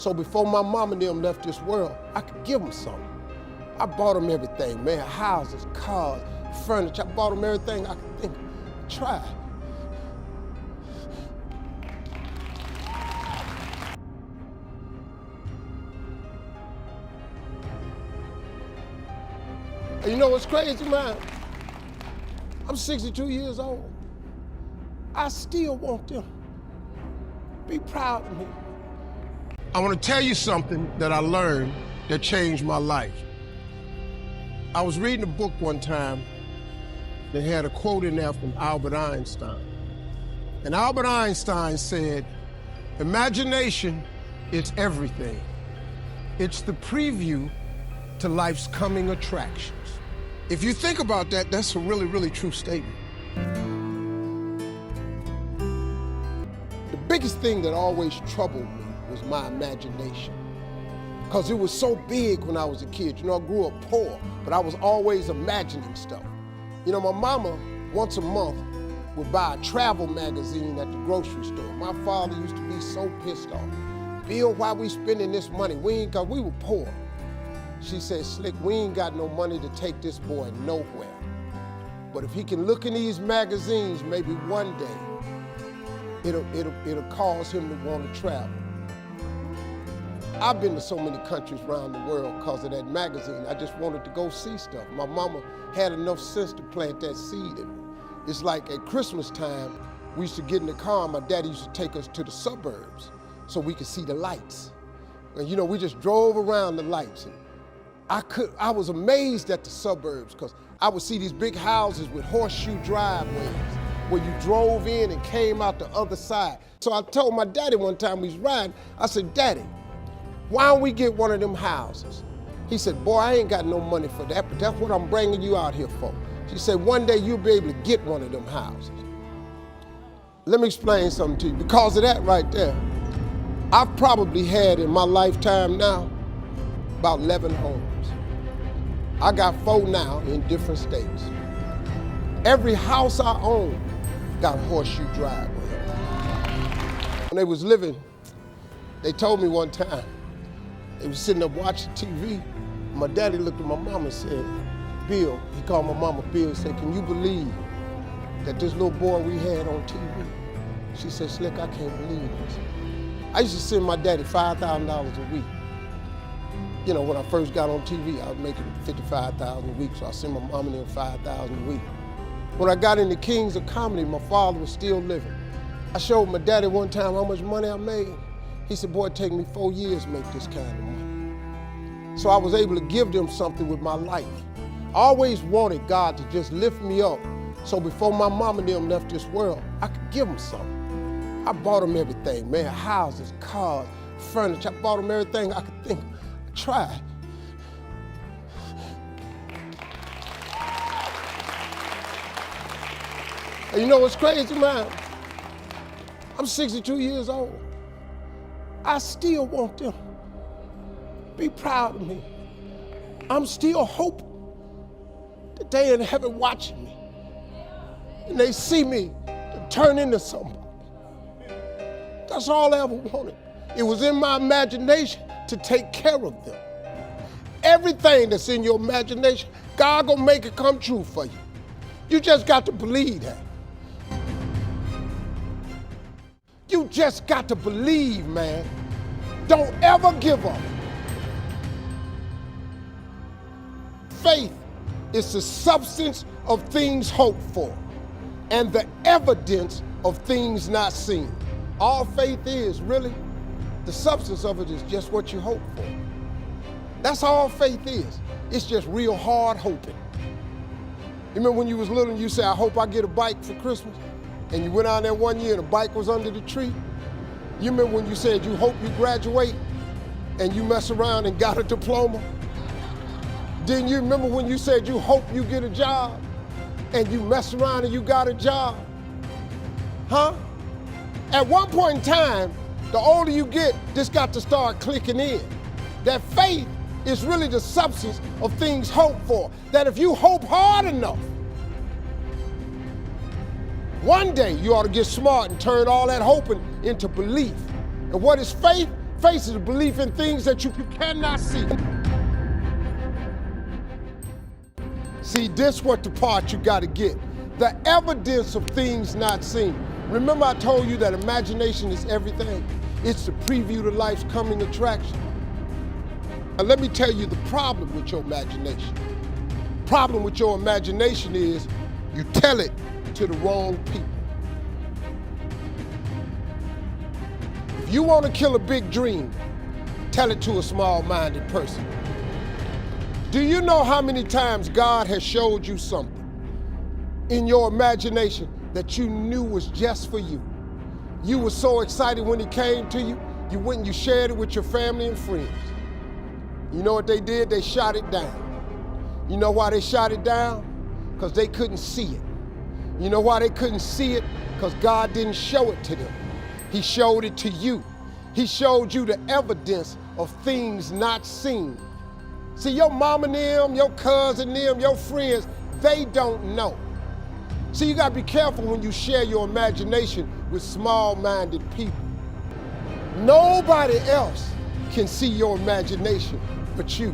So before my mom and them left this world, I could give them something. I bought them everything, man, houses, cars, furniture. I bought them everything I could think of. Try. And you know what's crazy, man? I'm 62 years old. I still want them. Be proud of me. I want to tell you something that I learned that changed my life. I was reading a book one time that had a quote in there from Albert Einstein. And Albert Einstein said, "Imagination is everything. It's the preview to life's coming attractions." If you think about that, that's a really, really true statement. The biggest thing that always troubled me was my imagination, because it was so big when I was a kid. You know, I grew up poor, but I was always imagining stuff. You know, my mama, once a month, would buy a travel magazine at the grocery store. My father used to be so pissed off. "Bill, why we spending this money? Cause we were poor." She said, "Slick, we ain't got no money to take this boy nowhere. But if he can look in these magazines, maybe one day, it'll cause him to want to travel." I've been to so many countries around the world because of that magazine. I just wanted to go see stuff. My mama had enough sense to plant that seed in me. It's like at Christmas time, we used to get in the car, and my daddy used to take us to the suburbs so we could see the lights. And you know, we just drove around the lights. And I was amazed at the suburbs, because I would see these big houses with horseshoe driveways where you drove in and came out the other side. So I told my daddy one time we was riding, I said, "Daddy, why don't we get one of them houses?" He said, "Boy, I ain't got no money for that, but that's what I'm bringing you out here for." She said, "One day you'll be able to get one of them houses." Let me explain something to you. Because of that right there, I've probably had in my lifetime now about 11 homes. I got 4 now in different states. Every house I own got a horseshoe driveway. When they was living, they told me one time, they was sitting up watching TV. My daddy looked at my mama and said, "Bill," he called my mama Bill, and said, "Can you believe that this little boy we had on TV?" She said, "Slick, I can't believe this." I used to send my daddy $5,000 a week. You know, when I first got on TV, I was making $55,000 a week, so I sent my mom and them $5,000 a week. When I got into Kings of Comedy, my father was still living. I showed my daddy one time how much money I made. He said, "Boy, it take me 4 years to make this kind of money." So I was able to give them something with my life. I always wanted God to just lift me up, so before my mom and them left this world, I could give them something. I bought them everything, man, houses, cars, furniture. I bought them everything I could think of. Try. And you know what's crazy, man? I'm 62 years old. I still want them. Be proud of me. I'm still hoping that they in heaven watching me, and they see me turn into somebody. That's all I ever wanted. It was in my imagination to take care of them. Everything that's in your imagination, God gonna make it come true for you. You just got to believe that. You just got to believe, man. Don't ever give up. Faith is the substance of things hoped for and the evidence of things not seen. All faith is, really, the substance of it is just what you hope for. That's all faith is. It's just real hard hoping. You remember when you was little and you said, "I hope I get a bike for Christmas," and you went out there one year and the bike was under the tree? You remember when you said you hope you graduate and you mess around and got a diploma? Didn't you remember when you said you hope you get a job and you mess around and you got a job? Huh? At one point in time, the older you get, this got to start clicking in. That faith is really the substance of things hoped for. That if you hope hard enough, one day you ought to get smart and turn all that hoping into belief. And what is faith? Faith is a belief in things that you cannot see. See, this what the part you got to get. The evidence of things not seen. Remember I told you that imagination is everything? It's the preview to life's coming attraction. Now let me tell you the problem with your imagination. Problem with your imagination is you tell it to the wrong people. If you want to kill a big dream, tell it to a small-minded person. Do you know how many times God has showed you something in your imagination that you knew was just for you? You were so excited when it came to you, you went and you shared it with your family and friends. You know what they did? They shot it down. You know why they shot it down? Because they couldn't see it. You know why they couldn't see it? Because God didn't show it to them. He showed it to you. He showed you the evidence of things not seen. See, your mama and them, your cousin them, your friends, they don't know. See, you gotta be careful when you share your imagination with small-minded people. Nobody else can see your imagination but you.